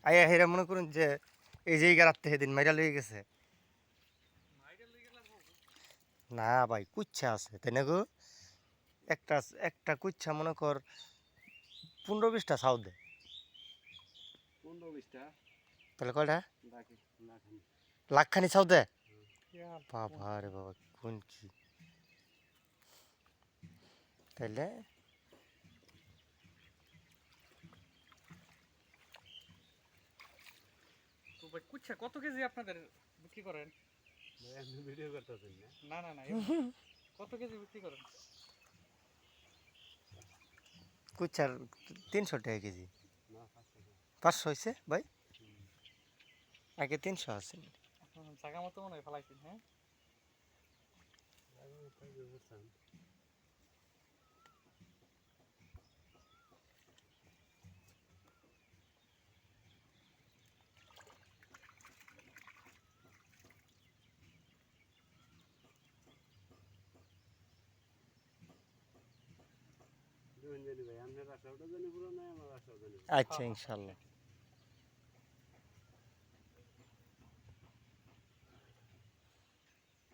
আয়া হেরা মনে করুন যে এই যে রাত্রে সেদিন মাইরা লয়ে গেছে। না ভাই কুচ্ছা আছে তাই না গো? একটা একটা কুচ্ছা মনে কর 15-20টা ছাউ দেয়। 15-20টা তাহলে কয়টা? লাখে লাখানি। লাখখানি ছাউ দেয়? বাবা রে বাবা কোন কি তাইলে তো ভাই কুচ্ছা কত কেজি আপনাদের বিক্রি করেন? ভাই আপনি ভিডিও করতেছেন না? না না না কত কেজি বিক্রি করেন? কুচ্ছার 300 টাকা কেজি। না 500 টাকা। 500 হয়েছে ভাই? আগে 300 আছে। জায়গা মতো মনে হয় ফেলাইছেন, হ্যাঁ? তাই বুঝছেন। জানি ভাই আপনার আশাটা জানি পুরো নাই, আমার আশাও জানি পুরো। আচ্ছা ইনশাল্লাহ।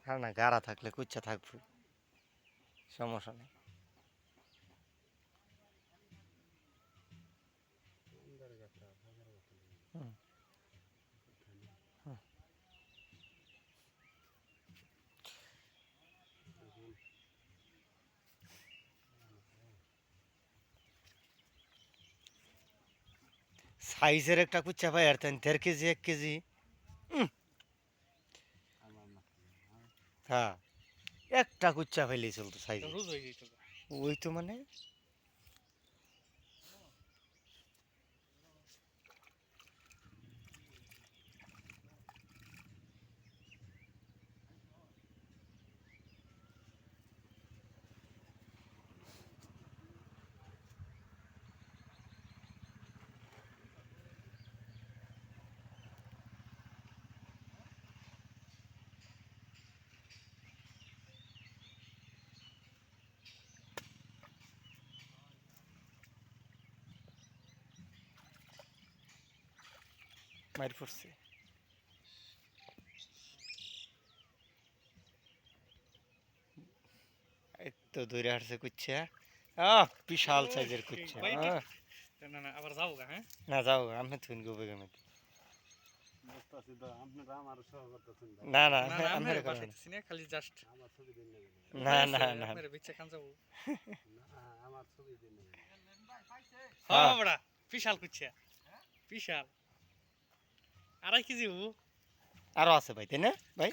হ্যাঁ না গাড়া থাকলে কুচ্ছা থাকবে, সমস্যা নেই। সুন্দর গাছটা, হাজার গাছটা। হুম, হুম। সাইজের একটা কুচ্চা পাই আর 1.5 কেজি 1 কেজি। আমার না। হ্যাঁ একটা কুচ্চা পাইলেই চলতো সাইজ। রোজ হয়ে যেত। ওই তো মানে মাইর পড়ছে। এই তো দৌড়ে হাঁটছে কুচ্ছা। বিশাল সাইজের কুচ্ছা। ভাই না না আবার যাবো গা, হ্যাঁ? না যাও আমি থুন গোবে গেমে। বুঝতেছি তো আপনারা আমার সহ করতেছেন ভাই। না না না না আমি আপনার এরকম না। বাসাইতেছি না, খালি জাস্ট আমার ছবি দিন নেবেন। না না না আপনার বিচ্ছে খান যাবো। না আমার ছবি দিন নেবেন। হ্যাঁ বড়া বিশাল কুচ্ছা, বিশাল। 2.5 কেজি হবো। আরো আছে ভাই তাই না ভাই?